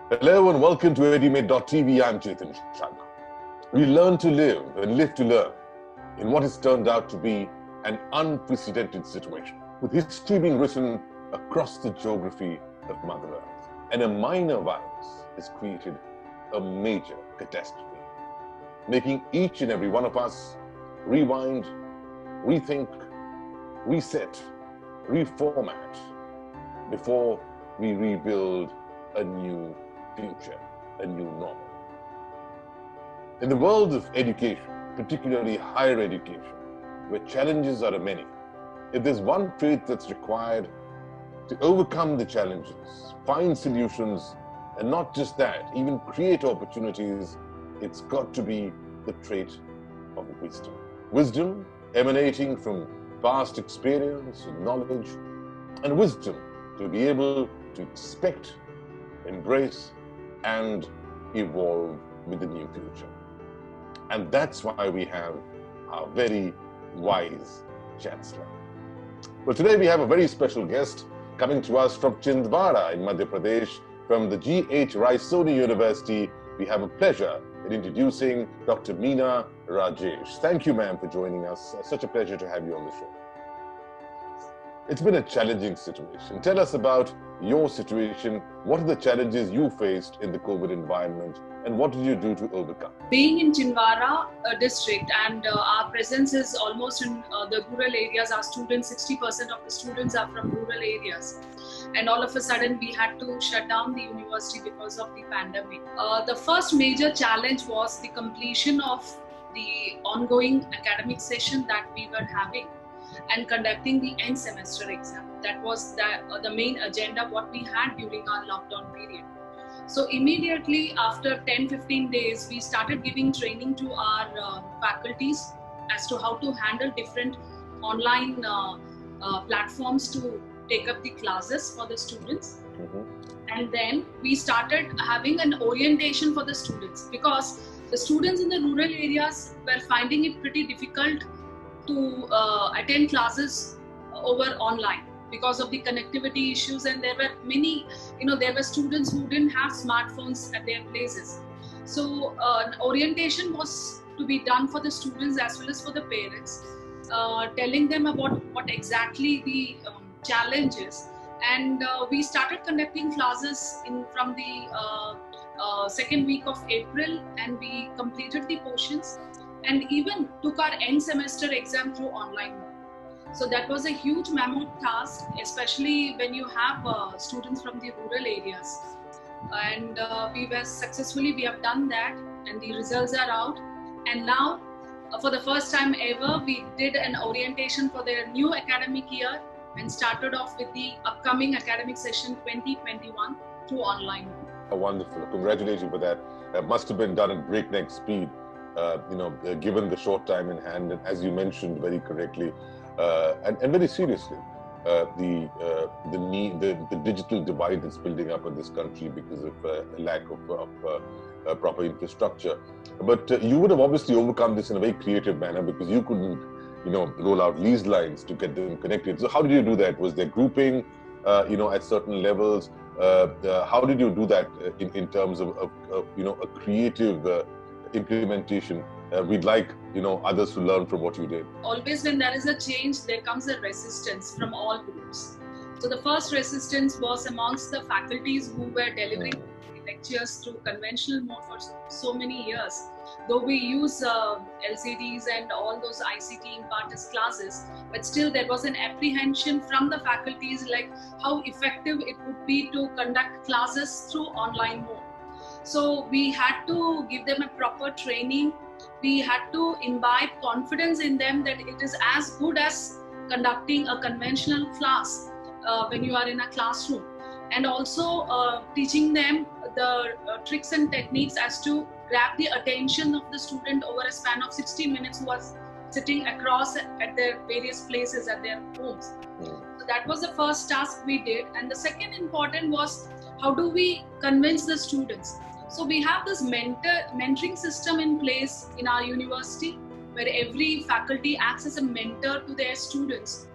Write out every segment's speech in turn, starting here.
Hello and welcome to edumate.tv. I'm CHETAN SHARMA. We learn to live and live to learn in what has turned out to be an unprecedented situation, with history being written across the geography of Mother Earth. And a minor virus has created a major catastrophe, making each and every one of us rewind, rethink, reset, reformat before we rebuild a new future, a new normal. In the world of education, particularly higher education, where challenges are many, if there's one trait that's required to overcome the challenges, find solutions, and not just that, even create opportunities, it's got to be the trait of wisdom. Wisdom emanating from past experience and knowledge, and wisdom to be able to expect, embrace, and evolve with the new future. And that's why we have our very wise Chancellor. Well, today we have a very special guest coming to us from Chhindwara in Madhya Pradesh, from the G.H. Raisoni University. We have a pleasure in introducing Dr. MEENA Rajesh. Thank you, ma'am, for joining us. Such a pleasure to have you on the show. It's been a challenging situation. Tell us about your situation. What are the challenges you faced in the COVID environment, and what did you do to overcome? Being in Chhindwara district, and our presence is almost in the rural areas. Our students, 60% of the students are from rural areas. And all of a sudden we had to shut down the university because of the pandemic. The first major challenge was the completion of the ongoing academic session that we were having, and conducting the end semester exam. That was the main agenda what we had during our lockdown period. So immediately after 10-15 days, we started giving training to our faculties as to how to handle different online platforms to take up the classes for the students. And then we started having an orientation for the students, because the students in the rural areas were finding it pretty difficult to attend classes over online because of the connectivity issues, and there were many, there were students who didn't have smartphones at their places. So an orientation was to be done for the students as well as for the parents, telling them about what exactly the challenge is. And we started conducting classes from the second week of April, and we completed the portions and even took our end semester exam through online mode. So that was a huge mammoth task, especially when you have students from the rural areas. And we have done that, and the results are out. And now, for the first time ever, we did an orientation for their new academic year and started off with the upcoming academic session 2021 through online mode. Wonderful. Congratulations for that. That must have been done at breakneck speed, given the short time in hand, and as you mentioned very correctly, and very seriously, the digital divide that's building up in this country because of a lack of proper infrastructure. But you would have obviously overcome this in a very creative manner, because you couldn't, roll out lease lines to get them connected. So how did you do that? Was there grouping, at certain levels? How did you do that in terms of a creative implementation? We'd like others to learn from what you did. Always when there is a change, there comes a resistance from all groups. So the first resistance was amongst the faculties who were delivering lectures through conventional mode for so many years. Though we use LCDs and all those ICT imparted classes, but still there was an apprehension from the faculties like how effective it would be to conduct classes through online mode. So we had to give them a proper training. We had to imbibe confidence in them that it is as good as conducting a conventional class when you are in a classroom, and also teaching them the tricks and techniques as to grab the attention of the student over a span of 60 minutes who was sitting across at their various places at their homes. So that was the first task we did. And the second important was, how do we convince the students? So we have this mentoring system in place in our university, where every faculty acts as a mentor to their students,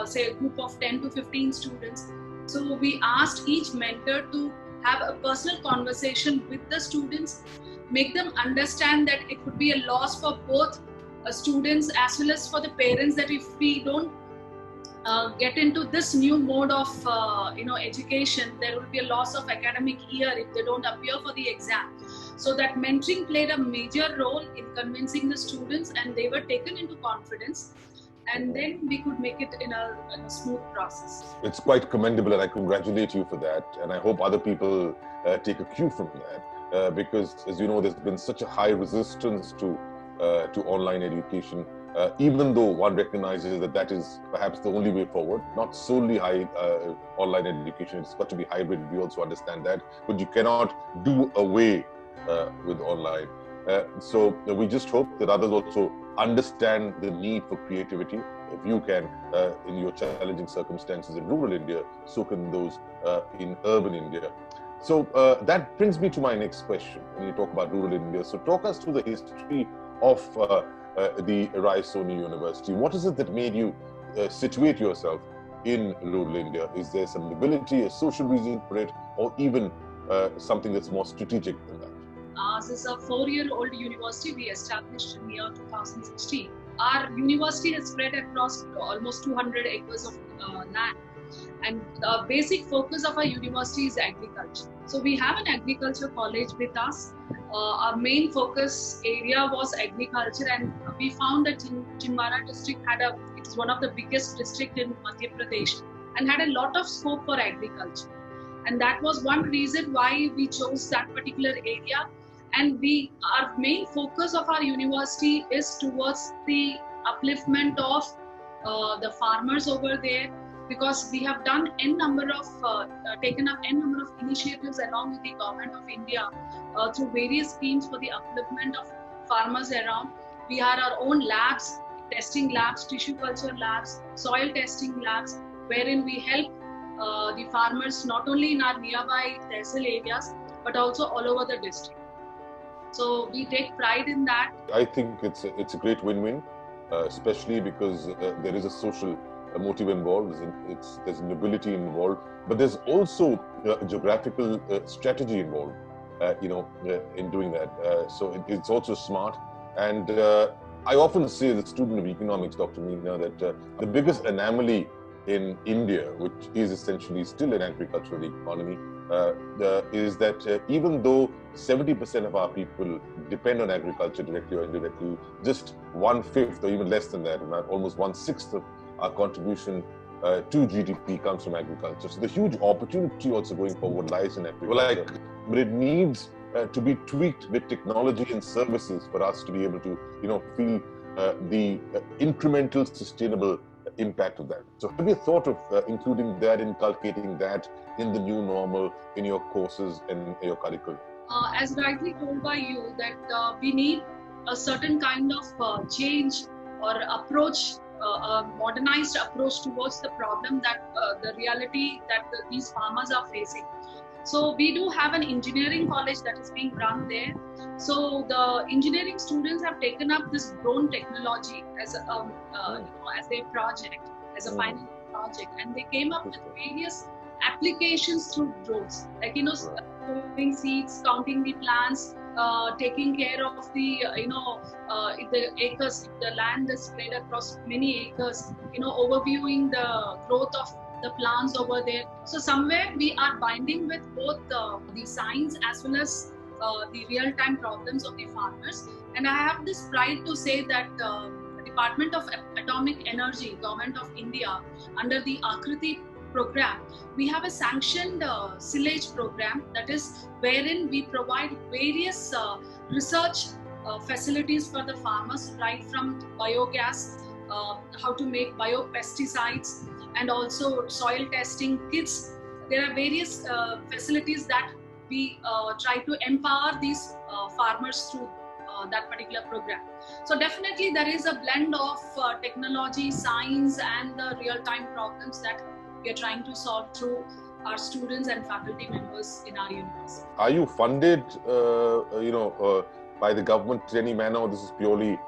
say a group of 10 to 15 students. So we asked each mentor to have a personal conversation with the students, make them understand that it could be a loss for both students as well as for the parents, that if we don't get into this new mode of education, there will be a loss of academic year if they don't appear for the exam. So that mentoring played a major role in convincing the students, and they were taken into confidence, and then we could make it in a smooth process. It's quite commendable, and I congratulate you for that, and I hope other people take a cue from that, because as you know, there's been such a high resistance to online education. Even though one recognizes that that is perhaps the only way forward, not solely online education, it's got to be hybrid, we also understand that, but you cannot do away with online. So we just hope that others also understand the need for creativity. If you can, in your challenging circumstances in rural India, so can those in urban India. So that brings me to my next question. When you talk about rural India, so talk us through the history of the Raisoni University. What is it that made you situate yourself in rural India? Is there some nobility, a social reason for it, or even something that's more strategic than that? This is a 4-year-old university we established in the year 2016. Our university has spread across almost 200 acres of land. And the basic focus of our university is agriculture. So we have an agriculture college with us. Our main focus area was agriculture, and we found that Chhimbara district it's one of the biggest district in Madhya Pradesh and had a lot of scope for agriculture. And that was one reason why we chose that particular area. And our main focus of our university is towards the upliftment of the farmers over there, because we have done taken up n number of initiatives along with the government of India through various schemes for the upliftment of farmers around. We have our own labs, testing labs, tissue culture labs, soil testing labs, wherein we help the farmers not only in our nearby tehsil areas but also all over the district. So we take pride in that. I think it's a great win-win, especially because there is a social motive involved, there's nobility involved, but there's also a geographical strategy involved, in doing that. So it's also smart. And I often say, as a student of economics, Dr. Meena, that the biggest anomaly in India, which is essentially still an agricultural economy, is that even though 70% of our people depend on agriculture directly or indirectly, just 1/5 or even less than that, almost 1/6 of our contribution to GDP comes from agriculture. So the huge opportunity also going forward lies in agriculture. But it needs to be tweaked with technology and services for us to be able to, feel the incremental sustainable impact of that. So have you thought of including that, inculcating that in the new normal, in your courses and your curriculum? As rightly told by you, that we need a certain kind of change or approach, a modernized approach towards the problem that the reality that these farmers are facing. So we do have an engineering college that is being run there. So the engineering students have taken up this drone technology as a project, as a final project, and they came up with various applications through drones, like sowing seeds, counting the plants, taking care of the if the acres, if the land is spread across many acres, overviewing the growth of the plants over there. So somewhere we are binding with both the science as well as the real-time problems of the farmers. And I have this pride to say that Department of Atomic Energy, Government of India, under the Akriti program, we have a sanctioned silage program, that is wherein we provide various research facilities for the farmers, right from biogas, how to make biopesticides, and also soil testing kits. There are various facilities that we try to empower these farmers through that particular program. So definitely there is a blend of technology, science, and the real-time problems that we are trying to solve through our students and faculty members in our university. Are you funded, by the in any manner, or this is purely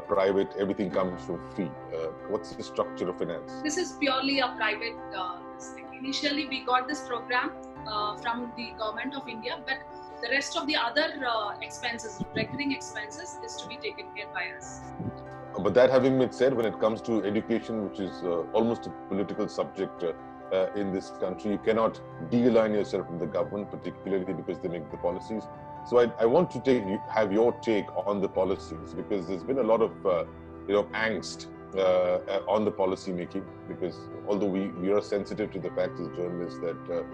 private, everything comes from fee? What's the structure of finance? This is purely a private thing. Initially, we got this program from the government of India, but the rest of the other expenses, recurring expenses, is to be taken care by us. But that having been said, when it comes to education, which is almost a political subject in this country, you cannot de-align yourself from the government, particularly because they make the policies. So I want to have your take on the policies, because there's been a lot of angst on the policy making, because although we are sensitive to the fact as journalists that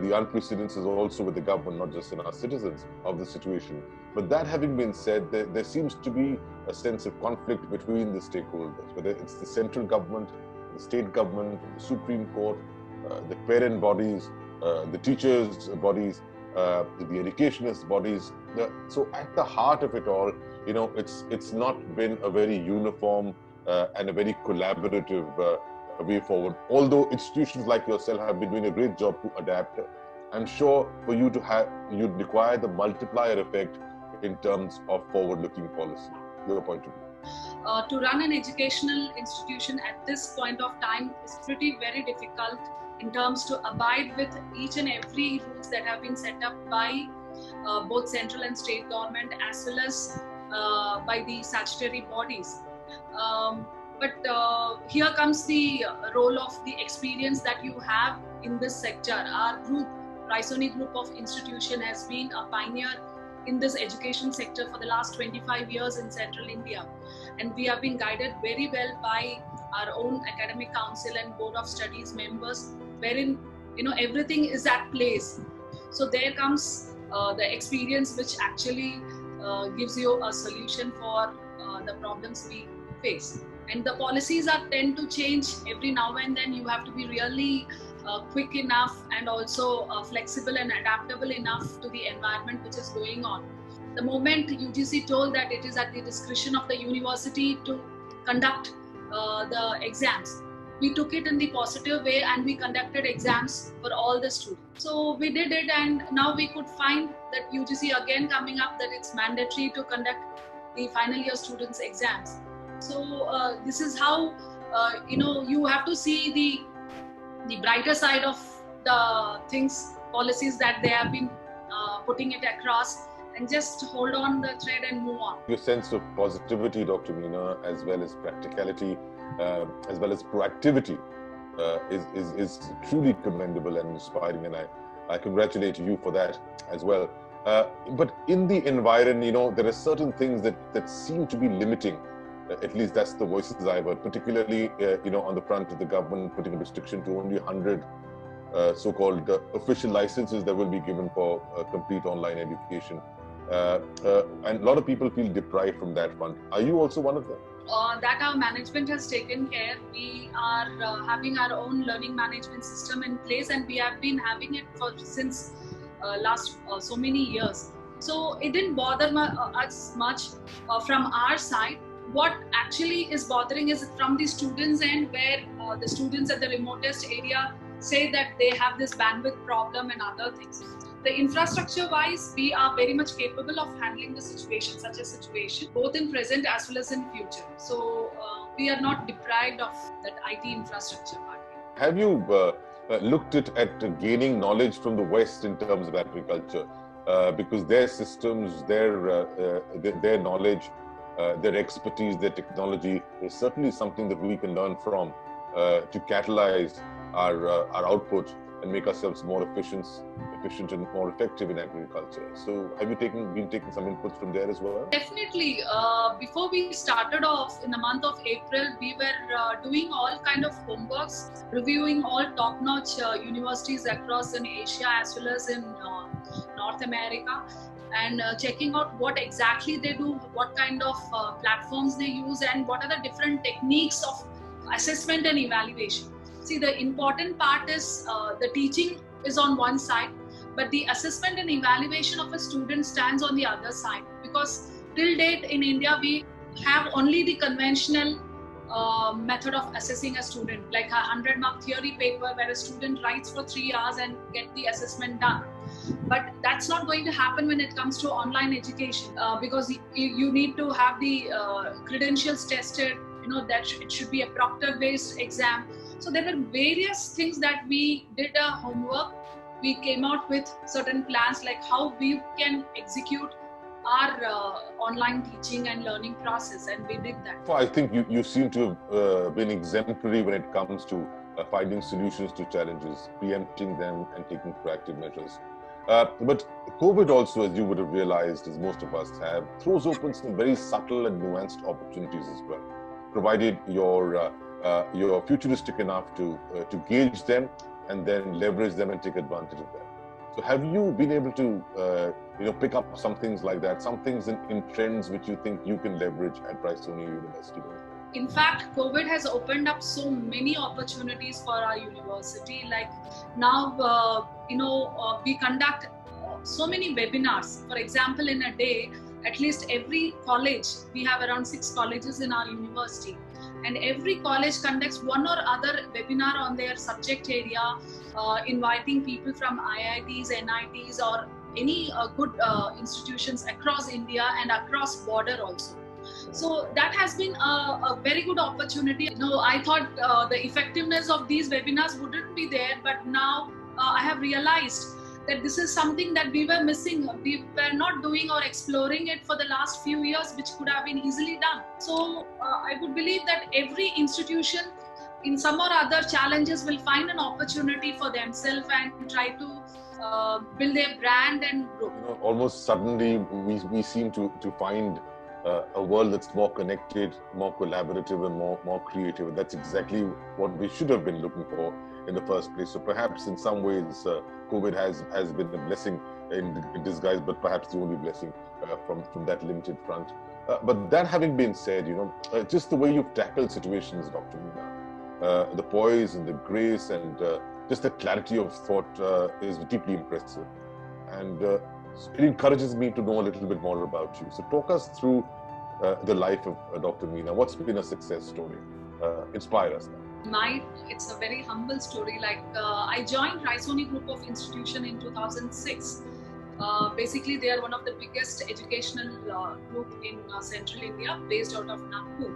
the unprecedented is also with the government, not just in our citizens, of the situation. But that having been said, there seems to be a sense of conflict between the stakeholders, whether it's the central government, the state government, the Supreme Court, the parent bodies, the teachers' bodies, the educationist bodies. So at the heart of it all, it's not been a very uniform and a very collaborative way forward. Although institutions like yourself have been doing a great job to adapt, I'm sure for you to have, you'd require the multiplier effect in terms of forward-looking policy. Your point of view. To run an educational institution at this point of time is very difficult in terms to abide with each and every rules that have been set up by both central and state government, as well as by the statutory bodies. But here comes the role of the experience that you have in this sector. Our group, Raisoni group of institution, has been a pioneer in this education sector for the last 25 years in central India. And we have been guided very well by our own academic council and board of studies members, wherein everything is at place. So there comes the experience which actually gives you a solution for the problems we face. And the policies tend to change every now and then. You have to be really quick enough and also flexible and adaptable enough to the environment which is going on. The moment UGC told that it is at the discretion of the university to conduct the exams, we took it in the positive way and we conducted exams for all the students. So we did it, and now we could find that UGC again coming up that it's mandatory to conduct the final year students' exams. So this is how you have to see the brighter side of the things, policies that they have been putting it across, and just hold on the thread and move on. Your sense of positivity, Dr. Meena, as well as practicality, as well as proactivity, is truly commendable and inspiring, and I congratulate you for that as well. But in the environment, there are certain things that seem to be limiting. At least that's the voices I've heard, particularly on the front of the government putting a restriction to only 100 so-called official licenses that will be given for complete online education. And a lot of people feel deprived from that fund. Are you also one of them? That our management has taken care. We are having our own learning management system in place, and we have been having it since last so many years. So it didn't bother us much from our side. What actually is bothering is from the students' end, where the students at the remotest area say that they have this bandwidth problem and other things. The infrastructure-wise, we are very much capable of handling the situation, such a situation, both in present as well as in future. So we are not deprived of that IT infrastructure part. Have you looked at gaining knowledge from the West in terms of agriculture? Because their systems, their knowledge, their expertise, their technology is certainly something that we can learn from to catalyze our output and make ourselves more efficient and more effective in agriculture. So have you been taking some inputs from there as well? Definitely. Before we started off in the month of April, we were doing all kind of homeworks, reviewing all top-notch universities across in Asia as well as in North America, and checking out what exactly they do, what kind of platforms they use, and what are the different techniques of assessment and evaluation. See, the important part is the teaching is on one side, but the assessment and evaluation of a student stands on the other side. Because till date in India, we have only the conventional method of assessing a student, like a 100-mark theory paper where a student writes for 3 hours and get the assessment done. But that's not going to happen when it comes to online education, because you need to have the credentials tested, that it should be a proctor-based exam. So there were various things that we did homework. we came out with certain plans like how we can execute our online teaching and learning process, and we did that. I think you seem to have been exemplary when it comes to finding solutions to challenges, preempting them and taking proactive measures. But COVID also, as you would have realized, as most of us have, throws open some very subtle and nuanced opportunities as well, provided you're futuristic enough to gauge them and then leverage them and take advantage of them. So have you been able to pick up some things like that, some things in trends which you think you can leverage at Raisoni University? In fact, COVID has opened up so many opportunities for our university. Like now, we conduct so many webinars. For example, in a day, at least every college, we have around 6 colleges in our university. And every college conducts one or other webinar on their subject area, inviting people from IITs, NITs, or any good institutions across India and across border also. So that has been a very good opportunity. I thought the effectiveness of these webinars wouldn't be there, but now I have realized that this is something that we were missing. We were not doing or exploring it for the last few years, which could have been easily done. So I would believe that every institution in some or other challenges will find an opportunity for themselves and try to build their brand and grow. Almost suddenly we seem to find a world that's more connected, more collaborative and more creative. That's exactly what we should have been looking for in the first place. So perhaps in some ways COVID has been a blessing in disguise, but perhaps the only blessing from that limited front. But that having been said, just the way you've tackled situations, Dr. Meena, the poise and the grace and just the clarity of thought is deeply impressive. And it encourages me to know a little bit more about you. So talk us through the life of Dr. Meena. What's been a success story? Inspire us now. It's a very humble story. I joined Raisoni group of institution in 2006. Basically, they are one of the biggest educational group in central India, based out of Nagpur.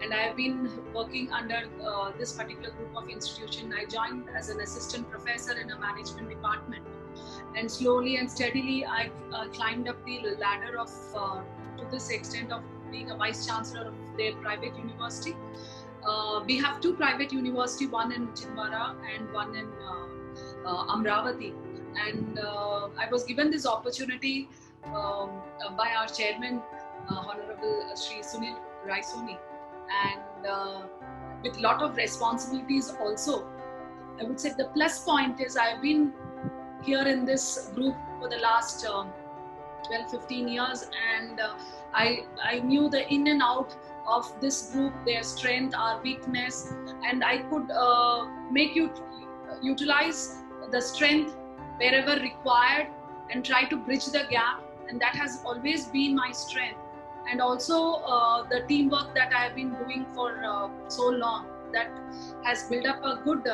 And I have been working under this particular group of institution. I joined as an assistant professor in a management department. And slowly and steadily, I climbed up the ladder of to this extent of being a vice chancellor of their private university. We have 2 private universities, one in Chindwara and one in Amravati. And I was given this opportunity by our chairman, Honorable Shri Sunil Raisoni, and with a lot of responsibilities also. I would say the plus point is I've been here in this group for the last 12-15 years, and I knew the in and out of this group, their strength, our weakness, and I could make you utilize the strength wherever required and try to bridge the gap, and that has always been my strength. And also the teamwork that I have been doing for so long, that has built up a good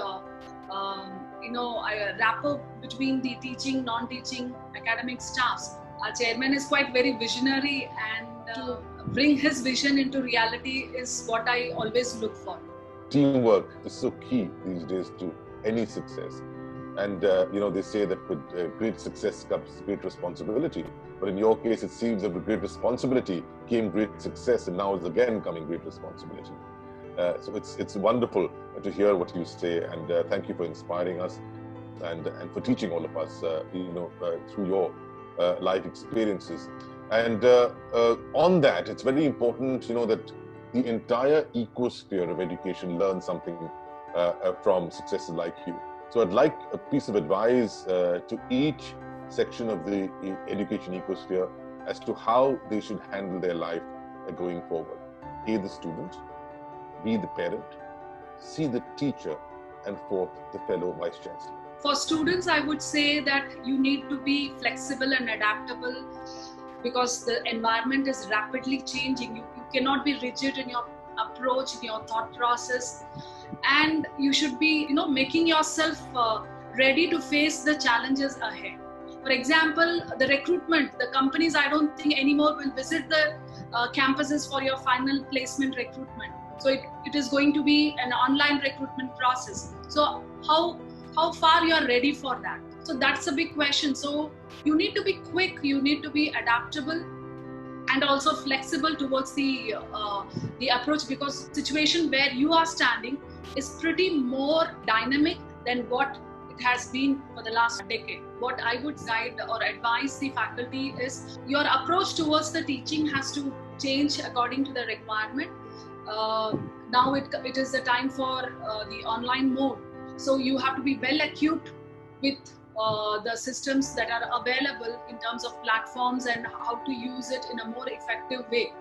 rapport between the teaching, non-teaching, academic staffs. Our chairman is quite very visionary, and to bring his vision into reality is what I always look for. Teamwork is so key these days to any success. And they say that with great success comes great responsibility. But in your case, it seems that with great responsibility came great success, and now is again coming great responsibility. So it's wonderful to hear what you say, and thank you for inspiring us and for teaching all of us, through your life experiences. And on that, it's very important, that the entire ecosphere of education learns something from successes like you. So I'd like a piece of advice to each section of the education ecosphere as to how they should handle their life going forward. A, the student; B, the parent; C, the teacher; and 4th, the fellow vice chancellor. For students, I would say that you need to be flexible and adaptable, because the environment is rapidly changing. You cannot be rigid in your approach, in your thought process, and you should be making yourself ready to face the challenges ahead. For example, the recruitment, the companies, I don't think anymore will visit the campuses for your final placement recruitment. So it is going to be an online recruitment process. So how far you are ready for that? So that's a big question. So you need to be quick, you need to be adaptable, and also flexible towards the approach, because situation where you are standing is pretty more dynamic than what it has been for the last decade. What I would guide or advise the faculty is your approach towards the teaching has to change according to the requirement. Now it is the time for the online mode. So you have to be well equipped with the systems that are available in terms of platforms and how to use it in a more effective way.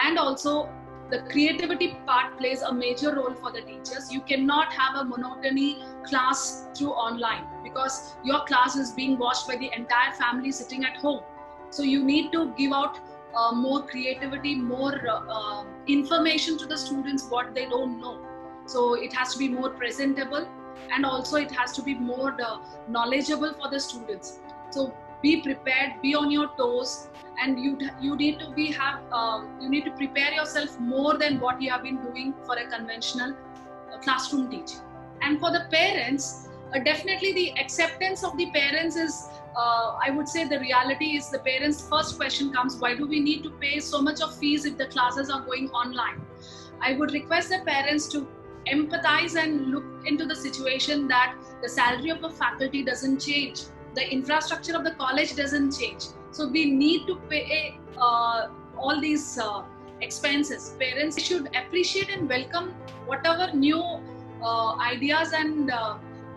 And also the creativity part plays a major role for the teachers. You cannot have a monotony class through online, because your class is being watched by the entire family sitting at home. So you need to give out more creativity, more information to the students what they don't know. So it has to be more presentable, and also it has to be more knowledgeable for the students. So be prepared, be on your toes, and you need to you need to prepare yourself more than what you have been doing for a conventional classroom teaching. And for the parents, definitely the acceptance of the parents is, I would say the reality is the parents' first question comes, why do we need to pay so much of fees if the classes are going online? I would request the parents to empathize and look into the situation that the salary of the faculty doesn't change, the infrastructure of the college doesn't change. So we need to pay all these expenses. Parents should appreciate and welcome whatever new ideas and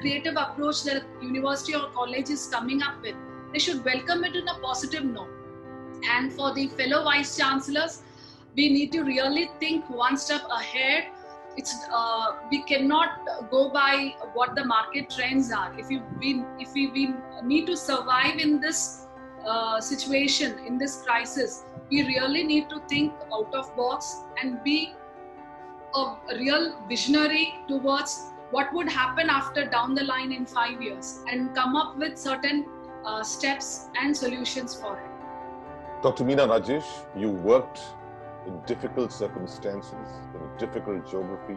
creative approach that university or college is coming up with. They should welcome it in a positive note. And for the fellow vice chancellors, we need to really think one step ahead. We cannot go by what the market trends are. If we need to survive in this situation, in this crisis, we really need to think out of box and be a real visionary towards what would happen after down the line in 5 years, and come up with certain steps and solutions for it. Dr. MEENA Rajesh, you worked in difficult circumstances, in a difficult geography,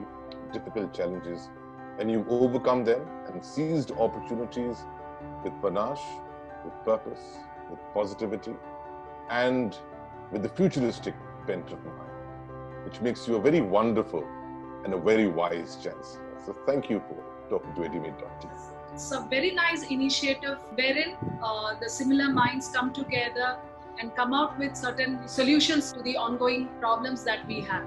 difficult challenges, and you overcome them and seized opportunities with panache, with purpose, with positivity, and with the futuristic bent of mind, which makes you a very wonderful and a very wise chancellor. So thank you for talking to Edimate.tv. It's a very nice initiative wherein the similar minds come together and come out with certain solutions to the ongoing problems that we have.